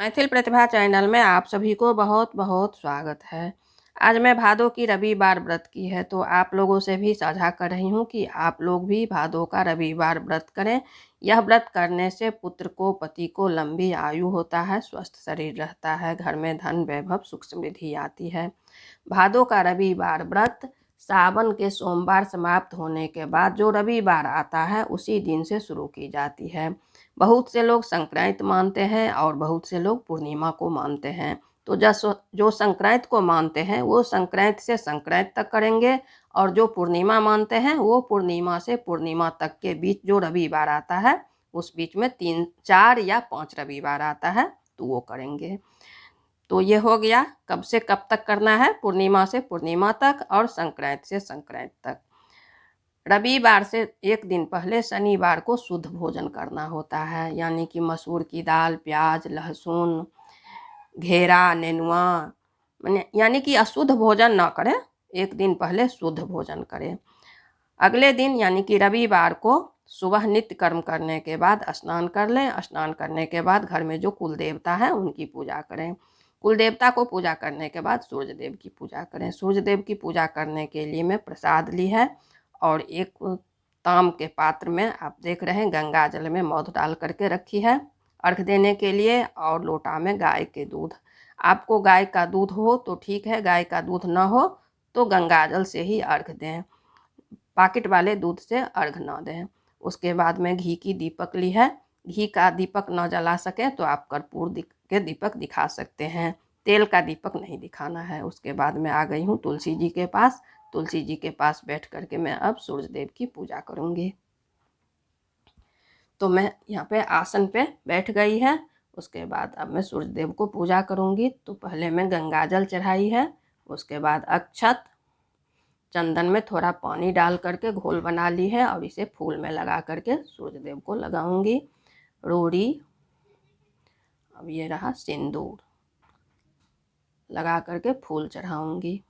मैथिल प्रतिभा channel में आप सभी को बहुत बहुत स्वागत है। आज मैं भादों की रविवार व्रत की है तो आप लोगों से भी साझा कर रही हूँ कि आप लोग भी भादों का रविवार व्रत करें। यह व्रत करने से पुत्र को, पति को लंबी आयु होता है, स्वस्थ शरीर रहता है, घर में धन वैभव सुख समृद्धि आती है। भादों का रविवार व्रत सावन के सोमवार समाप्त होने के बाद जो रविवार आता है उसी दिन से शुरू की जाती है। बहुत से लोग संक्रांति मानते हैं और बहुत से लोग पूर्णिमा को मानते हैं। तो जो संक्रांति को मानते हैं वो संक्रांति से संक्रांति तक करेंगे, और जो पूर्णिमा मानते हैं वो पूर्णिमा से पूर्णिमा तक के बीच जो रविवार आता है उस बीच में 3, 4 या 5 रविवार आता है तो वो करेंगे। तो ये हो गया कब से कब तक करना है, पूर्णिमा से पूर्णिमा तक और संक्रांति से संक्रांति तक। रविवार से एक दिन पहले शनिवार को शुद्ध भोजन करना होता है, यानी कि मसूर की दाल, प्याज, लहसुन, घेरा, नेनुआ, यानी कि अशुद्ध भोजन ना करें। एक दिन पहले शुद्ध भोजन करें। अगले दिन यानी कि रविवार को सुबह नित्य कर्म करने के बाद स्नान कर लें। स्नान करने के बाद घर में जो कुल देवता है उनकी पूजा करें। कुल देवता को पूजा करने के बाद सूर्य देव की पूजा करें। सूर्य देव की पूजा करने के लिए मैं प्रसाद ली है और एक ताम के पात्र में आप देख रहे हैं गंगा जल में मौध डाल करके रखी है अर्घ देने के लिए, और लोटा में गाय के दूध। आपको गाय का दूध हो तो ठीक है, गाय का दूध ना हो तो गंगा जल से ही अर्घ दें, पैकेट वाले दूध से अर्घ ना दें। उसके बाद में घी की दीपक ली है। घी का दीपक न जला सके तो आप कर्पूर के दीपक दिखा सकते हैं, तेल का दीपक नहीं दिखाना है। उसके बाद में आ गई हूँ तुलसी जी के पास। तुलसी जी के पास बैठ करके मैं अब सूर्य देव की पूजा करूँगी। तो मैं यहाँ पे आसन पे बैठ गई है। उसके बाद अब मैं सूर्य देव को पूजा करूँगी। तो पहले मैं गंगा जल चढ़ाई है, उसके बाद अक्षत, चंदन में थोड़ा पानी डाल करके घोल बना ली है और इसे फूल में लगा करके सूर्य देव को लगाऊंगी। रोड़ी, अब ये रहा सिंदूर, लगा करके फूल चढ़ाऊंगी।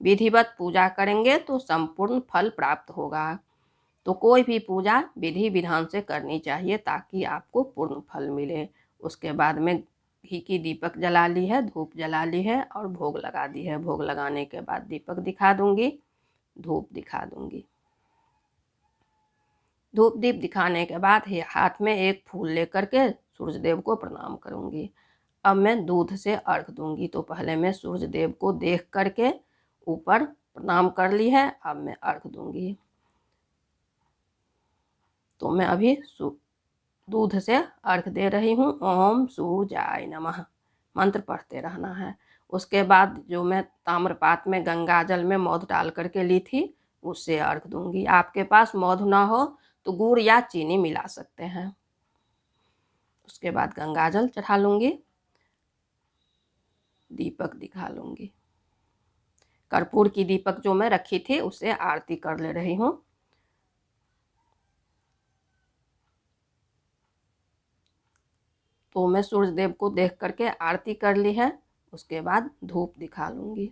विधिवत पूजा करेंगे तो संपूर्ण फल प्राप्त होगा। तो कोई भी पूजा विधि विधान से करनी चाहिए ताकि आपको पूर्ण फल मिले। उसके बाद में घी की दीपक जला ली है, धूप जला ली है और भोग लगा दी है। भोग लगाने के बाद दीपक दिखा दूंगी, धूप दिखा दूंगी। धूप दीप दिखाने के बाद हाथ में एक फूल लेकर के सूर्य देव को प्रणाम करूंगी। अब मैं दूध से अर्घ दूंगी। तो पहले मैं सूर्य देव को देख करके ऊपर प्रणाम कर ली है, अब मैं अर्घ दूंगी। तो मैं अभी दूध से अर्घ दे रही हूँ। ओम सूर्याय नमः मंत्र पढ़ते रहना है। उसके बाद जो मैं ताम्रपात्र में गंगा जल में मौध डाल करके ली थी उससे अर्घ दूंगी। आपके पास मौध ना हो तो गुड़ या चीनी मिला सकते हैं। उसके बाद गंगा जल चढ़ा लूंगी, दीपक दिखा लूंगी। कर्पूर की दीपक जो मैं रखी थी उससे आरती कर ले रही हूँ। तो मैं सूर्य देव को देख करके आरती कर ली है। उसके बाद धूप दिखा लूंगी।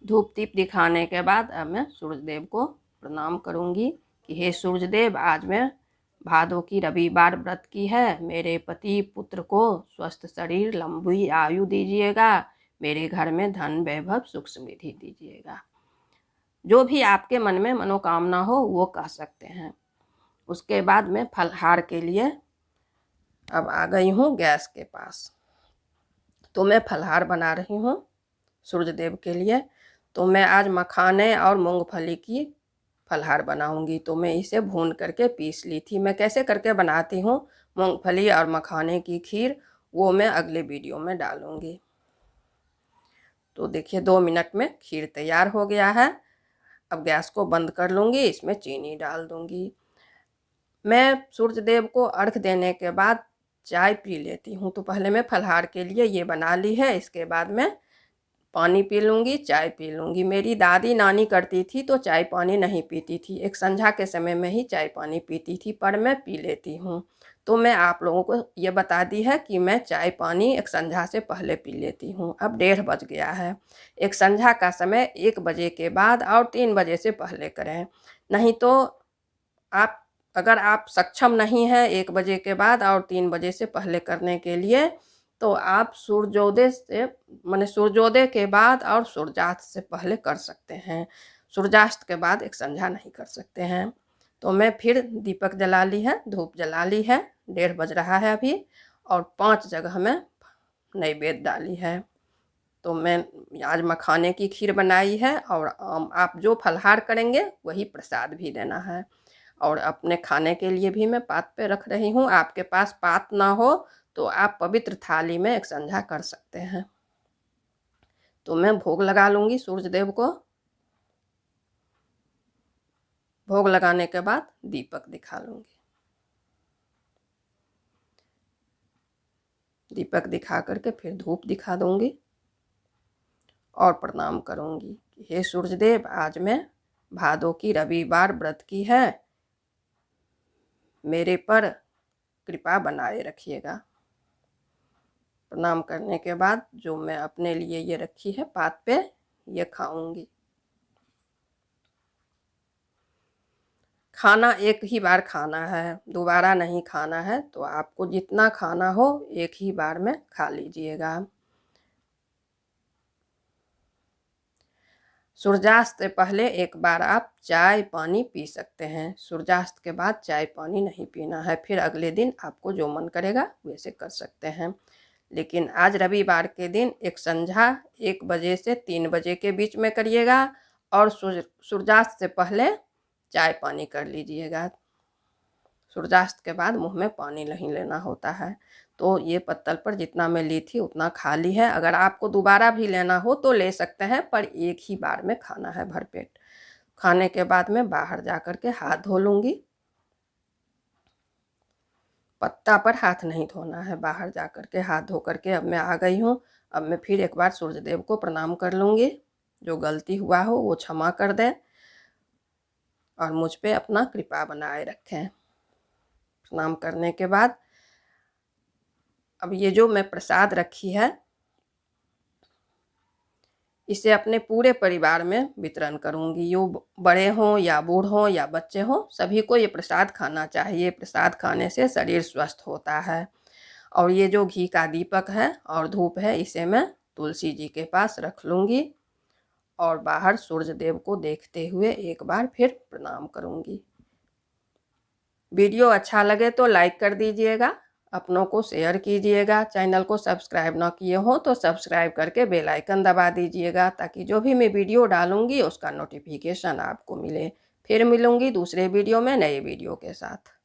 धूप दीप दिखाने के बाद अब मैं सूर्य देव को प्रणाम करूंगी कि हे सूर्य देव, आज मैं भादों की रविवार व्रत की है। मेरे पति पुत्र को स्वस्थ शरीर लंबी आयु दीजिएगा, मेरे घर में धन वैभव सुख समृद्धि दीजिएगा। जो भी आपके मन में मनोकामना हो वो कह सकते हैं। उसके बाद मैं फलहार के लिए अब आ गई हूँ गैस के पास। तो मैं फलहार बना रही हूँ सूर्य देव के लिए। तो मैं आज मखाने और मूंगफली की फलहार बनाऊंगी। तो मैं इसे भून करके पीस ली थी। मैं कैसे करके बनाती हूँ मूंगफली और मखाने की खीर, वो मैं अगले वीडियो में डालूंगी। तो देखिए 2 मिनट में खीर तैयार हो गया है। अब गैस को बंद कर लूँगी, इसमें चीनी डाल दूँगी। मैं सूर्य देव को अर्घ देने के बाद चाय पी लेती हूँ। तो पहले मैं फलहार के लिए ये बना ली है, इसके बाद मैं पानी पी लूँगी, चाय पी लूँगी। मेरी दादी नानी करती थी तो चाय पानी नहीं पीती थी, एक संध्या के समय में ही चाय पानी पीती थी, पर मैं पी लेती हूँ। तो मैं आप लोगों को ये बता दी है कि मैं चाय पानी एक संध्या से पहले पी लेती हूँ। अब 1:30 बज गया है। एक संध्या का समय 1 बजे के बाद और 3 बजे से पहले करें, नहीं तो आप अगर आप सक्षम नहीं हैं 1 बजे के बाद और 3 बजे से पहले करने के लिए, तो आप सूर्योदय से माने सूर्योदय के बाद और सूर्यास्त से पहले कर सकते हैं। सूर्यास्त के बाद एक संध्या नहीं कर सकते हैं। तो मैं फिर दीपक जला ली है, धूप जला ली है, 1:30 बज रहा है अभी, और 5 जगह में नैवेद्य डाली है। तो मैं आज मखाने की खीर बनाई है, और आप जो फलहार करेंगे वही प्रसाद भी देना है। और अपने खाने के लिए भी मैं पात पे रख रही हूँ। आपके पास पात ना हो तो आप पवित्र थाली में एक संध्या कर सकते हैं। तो मैं भोग लगा लूँगी सूर्य देव को। भोग लगाने के बाद दीपक दिखा लूँगी। दीपक दिखा करके फिर धूप दिखा दूँगी और प्रणाम करूँगी कि हे सूर्यदेव, आज मैं भादों की रविवार व्रत की है, मेरे पर कृपा बनाए रखिएगा। प्रणाम करने के बाद जो मैं अपने लिए ये रखी है पात पे, ये खाऊंगी। खाना एक ही बार खाना है, दोबारा नहीं खाना है। तो आपको जितना खाना हो एक ही बार में खा लीजिएगा। सूर्यास्त से पहले एक बार आप चाय पानी पी सकते हैं। सूर्यास्त के बाद चाय पानी नहीं पीना है। फिर अगले दिन आपको जो मन करेगा वैसे कर सकते हैं। लेकिन आज रविवार के दिन एक संध्या 1 बजे से 3 बजे के बीच में करिएगा, और सूर्यास्त से पहले चाय पानी कर लीजिएगा। सूर्यास्त के बाद मुंह में पानी नहीं लेना होता है। तो ये पत्तल पर जितना मैं ली थी उतना खाली है। अगर आपको दोबारा भी लेना हो तो ले सकते हैं, पर एक ही बार में खाना है भरपेट। खाने के बाद मैं बाहर जा कर के हाथ धो लूँगी। पत्ता पर हाथ नहीं धोना है, बाहर जा कर के हाथ धो करके अब मैं आ गई हूँ। अब मैं फिर एक बार सूर्यदेव को प्रणाम कर लूँगी। जो गलती हुआ हो वो क्षमा कर दें और मुझ पे अपना कृपा बनाए रखें। प्रणाम करने के बाद अब ये जो मैं प्रसाद रखी है, इसे अपने पूरे परिवार में वितरण करूँगी। यो बड़े हों या बूढ़ हों या बच्चे हों, सभी को ये प्रसाद खाना चाहिए। प्रसाद खाने से शरीर स्वस्थ होता है। और ये जो घी का दीपक है और धूप है, इसे मैं तुलसी जी के पास रख लूँगी और बाहर सूर्य देव को देखते हुए एक बार फिर प्रणाम करूँगी। वीडियो अच्छा लगे तो लाइक कर दीजिएगा, अपनों को शेयर कीजिएगा। चैनल को सब्सक्राइब ना किए हो तो सब्सक्राइब करके बेल आइकन दबा दीजिएगा, ताकि जो भी मैं वीडियो डालूँगी उसका नोटिफिकेशन आपको मिले। फिर मिलूँगी दूसरे वीडियो में नए वीडियो के साथ।